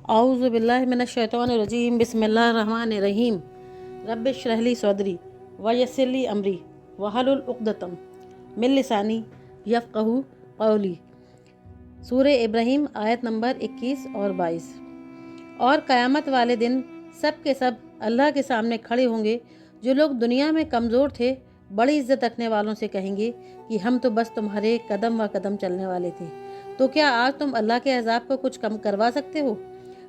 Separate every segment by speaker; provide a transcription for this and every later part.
Speaker 1: औज़ु बिल्लाहि मिनश्शैतानिर्रजीम बिस्मिल्लाहिर्रहमानिर्रहीम रब्बिश्रह ली सदरी व यस्सिर ली अमरी वहलुल उक़दतम मिन लिसानी यफ़क़हू क़ौली। सूरह इब्राहीम आयत नंबर 21 और 22। और क़यामत वाले दिन सब के सब अल्लाह के सामने खड़े होंगे। जो लोग दुनिया में कमज़ोर थे बड़ी इज़्ज़त रखने वालों से कहेंगे कि हम तो बस तुम्हारे कदम व कदम चलने वाले थे, तो क्या आज तुम अल्लाह के अज़ाब को कुछ कम करवा सकते हो।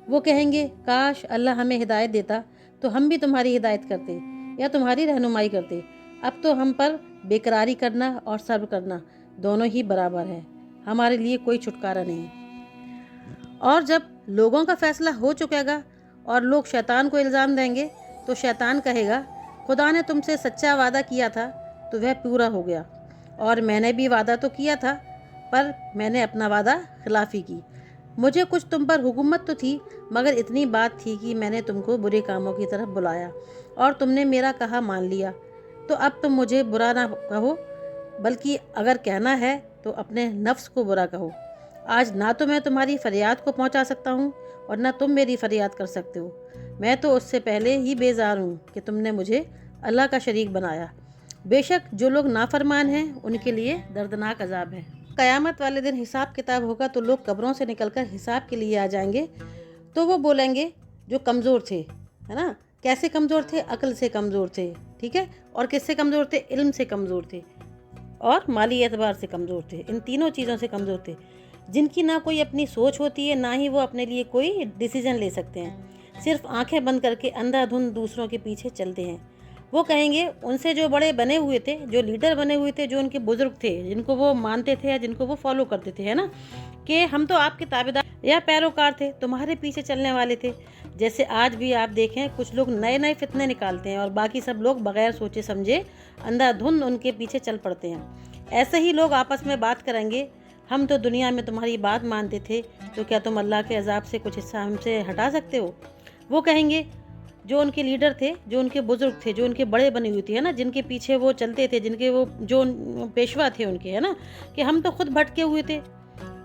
Speaker 1: वो कहेंगे काश अल्लाह हमें हिदायत देता तो हम भी तुम्हारी हिदायत करते या तुम्हारी रहनुमाई करते। अब तो हम पर बेकरारी करना और सब्र करना दोनों ही बराबर है, हमारे लिए कोई छुटकारा नहीं। और जब लोगों का फैसला हो चुकेगा और लोग शैतान को इल्ज़ाम देंगे तो शैतान कहेगा खुदा ने तुमसे सच्चा वादा किया था तो वह पूरा हो गया, और मैंने भी वादा तो किया था पर मैंने अपना वादा खिलाफ़ी की। मुझे कुछ तुम पर हुकूमत तो थी, मगर इतनी बात थी कि मैंने तुमको बुरे कामों की तरफ बुलाया और तुमने मेरा कहा मान लिया। तो अब तुम मुझे बुरा ना कहो, बल्कि अगर कहना है तो अपने नफ्स को बुरा कहो। आज ना तो मैं तुम्हारी फरियाद को पहुंचा सकता हूं और ना तुम मेरी फरियाद कर सकते हो। मैं तो उससे पहले ही बेजार हूं कि तुमने मुझे अल्लाह का शरीक बनाया। बेशक जो लोग नाफरमान हैं उनके लिए दर्दनाक अजाब है। क़यामत वाले दिन हिसाब किताब होगा तो लोग कब्रों से निकलकर हिसाब के लिए आ जाएंगे। तो वो बोलेंगे जो कमज़ोर थे, है ना, कैसे कमज़ोर थे, अक्ल से कमज़ोर थे, ठीक है, और किससे कमज़ोर थे, इल्म से कमज़ोर थे और माली एतबार से कमज़ोर थे। इन तीनों चीज़ों से कमज़ोर थे, जिनकी ना कोई अपनी सोच होती है ना ही वो अपने लिए कोई डिसीजन ले सकते हैं। सिर्फ आंखें बंद करके अंधाधुंध दूसरों के पीछे चलते हैं। वो कहेंगे उनसे जो बड़े बने हुए थे, जो लीडर बने हुए थे, जो उनके बुजुर्ग थे, जिनको वो मानते थे या जिनको वो फॉलो करते थे, है ना, कि हम तो आपके ताबेदार या पैरोकार थे, तुम्हारे पीछे चलने वाले थे। जैसे आज भी आप देखें कुछ लोग नए नए फितने निकालते हैं और बाकी सब लोग बगैर सोचे समझे अंधाधुंध उनके पीछे चल पड़ते हैं। ऐसे ही लोग आपस में बात करेंगे, हम तो दुनिया में तुम्हारी बात मानते थे, तो क्या तुम अल्लाह के अजाब से कुछ हिस्सा हमसे हटा सकते हो। वो कहेंगे जो उनके लीडर थे, जो उनके बुजुर्ग थे, जो उनके बड़े बनी हुई थी, है ना, जिनके पीछे वो चलते थे, जिनके वो जो पेशवा थे उनके, है ना, कि हम तो खुद भटके हुए थे,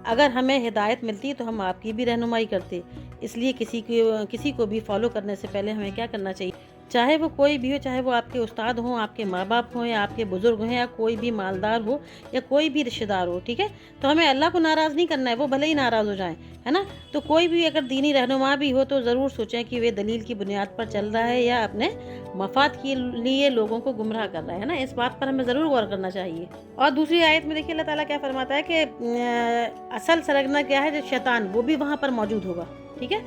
Speaker 1: अगर हमें हिदायत मिलती तो हम आपकी भी रहनुमाई करते। इसलिए किसी को भी फॉलो करने से पहले हमें क्या करना चाहिए, चाहे वो कोई भी हो, चाहे वो आपके उस्ताद हों, आपके माँ बाप हों, या आपके बुज़ुर्ग हों, या कोई भी मालदार हो, या कोई भी रिश्तेदार हो, ठीक है, तो हमें अल्लाह को नाराज़ नहीं करना है, वो भले ही नाराज़ हो जाएं, है ना। तो कोई भी अगर दीनी रहनुमा भी हो तो ज़रूर सोचें कि वे दलील की बुनियाद पर चल रहा है या अपने मफाद के लिए लोगों को गुमराह कर रहा है ना। इस बात पर हमें ज़रूर गौर करना चाहिए। और दूसरी आयत में देखिए अल्लाह ताला क्या फरमाता है कि असल सरगना क्या है, जो शैतान वो भी वहाँ पर मौजूद होगा, ठीक है,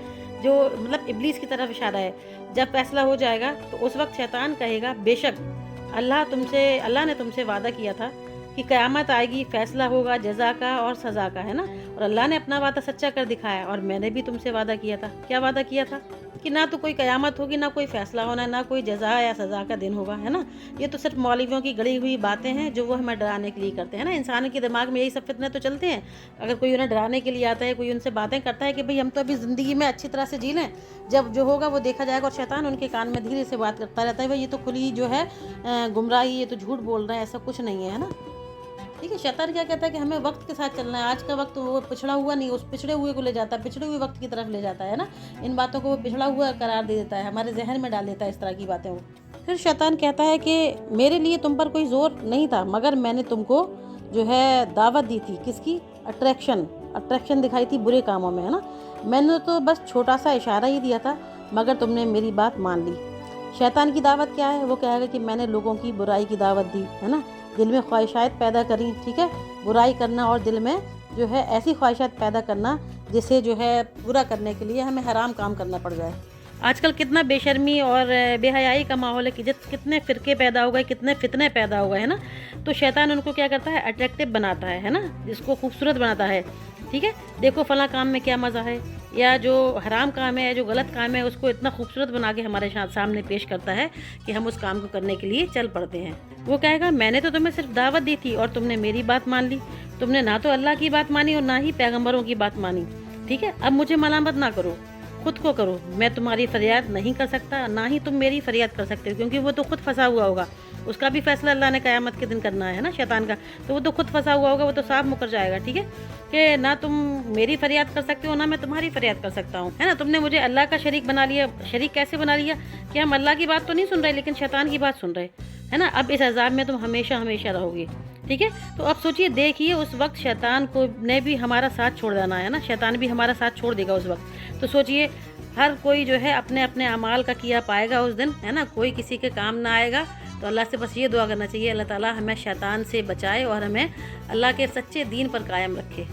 Speaker 1: जो मतलब इब्लीस की तरफ इशारा है। जब फैसला हो जाएगा तो उस वक्त शैतान कहेगा बेशक अल्लाह ने तुमसे वादा किया था कि क़यामत आएगी, फैसला होगा जज़ा का और सज़ा का, है ना, और अल्लाह ने अपना वादा सच्चा कर दिखाया। और मैंने भी तुमसे वादा किया था, क्या वादा किया था, कि ना तो कोई क़यामत होगी, ना कोई फ़ैसला होना, ना कोई जज़ा या सज़ा का दिन होगा, है ना। ये तो सिर्फ मौलवियों की गढ़ी हुई बातें हैं जो वो हमें डराने के लिए करते हैं ना। इंसान के दिमाग में यही सब फितने तो चलते हैं। अगर कोई उन्हें डराने के लिए आता है, कोई उनसे बातें करता है कि भाई हम तो अभी ज़िंदगी में अच्छी तरह से जी लें, जब जो होगा वो देखा जाएगा। और शैतान उनके कान में धीरे से बात करता रहता है, भाई ये तो खुली जो है गुमराही, ये तो झूठ बोल रहे हैं, ऐसा कुछ नहीं है ना, ठीक है। शैतान क्या कहता है कि हमें वक्त के साथ चलना है। आज का वक्त वो पिछड़ा हुआ नहीं, उस पिछड़े हुए को ले जाता है, पिछड़े हुए वक्त की तरफ ले जाता है ना। इन बातों को वो पिछड़ा हुआ करार दे देता है, हमारे जहन में डाल देता है इस तरह की बातें वो। फिर शैतान कहता है कि मेरे लिए तुम पर कोई जोर नहीं था, मगर मैंने तुमको जो है दावत दी थी, किसकी, अट्रैक्शन दिखाई थी बुरे कामों में, है ना। मैंने तो बस छोटा सा इशारा ही दिया था, मगर तुमने मेरी बात मान ली। शैतान की दावत क्या है, वो कहेगा कि मैंने लोगों की बुराई की दावत दी, है ना, दिल में ख्वाहिशात पैदा करी, ठीक है, बुराई करना और दिल में जो है ऐसी ख्वाहिशात पैदा करना जिसे जो है पूरा करने के लिए हमें हराम काम करना पड़ जाए। आजकल कितना बेशर्मी और बेहयाई का माहौल है कि कितने फ़िरके पैदा हो गए, कितने फितने पैदा हो गए, है ना। तो शैतान उनको क्या करता है, अट्रैक्टिव बनाता है ना, जिसको खूबसूरत बनाता है, ठीक है, देखो फला काम में क्या मज़ा है, या जो हराम काम है, जो गलत काम है, उसको इतना खूबसूरत बना के हमारे सामने पेश करता है कि हम उस काम को करने के लिए चल पड़ते हैं। वो कहेगा मैंने तो तुम्हें सिर्फ दावत दी थी और तुमने मेरी बात मान ली, तुमने ना तो अल्लाह की बात मानी और ना ही पैगंबरों की बात मानी, ठीक है, अब मुझे मलामत ना करो, खुद को करो, मैं तुम्हारी फरियाद नहीं कर सकता, ना ही तुम मेरी फरियाद कर सकते हो, क्योंकि वो तो खुद फंसा हुआ होगा, उसका भी फैसला अल्लाह ने क़यामत के दिन करना है ना शैतान का, तो वो तो खुद फंसा हुआ होगा, वो तो साफ मुकर जाएगा, ठीक है, कि ना तुम मेरी फरियाद कर सकते हो, ना मैं तुम्हारी फरियाद कर सकता हूँ, है ना। तुमने मुझे अल्लाह का शरीक बना लिया। शरीक कैसे बना लिया कि हम अल्लाह की बात तो नहीं सुन रहे लेकिन शैतान की बात सुन रहे, है ना। अब इस अज़ाब में तुम हमेशा हमेशा रहोगे, ठीक है। तो अब सोचिए, देखिए उस वक्त शैतान को ने भी हमारा साथ छोड़ देना है ना, शैतान भी हमारा साथ छोड़ देगा उस वक्त। तो सोचिए, हर कोई जो है अपने अपने अमाल का किया पाएगा उस दिन, है ना, कोई किसी के काम ना आएगा। तो अल्लाह से बस ये दुआ करना चाहिए, अल्लाह ताला हमें शैतान से बचाए और हमें अल्लाह के सच्चे दीन पर कायम रखे।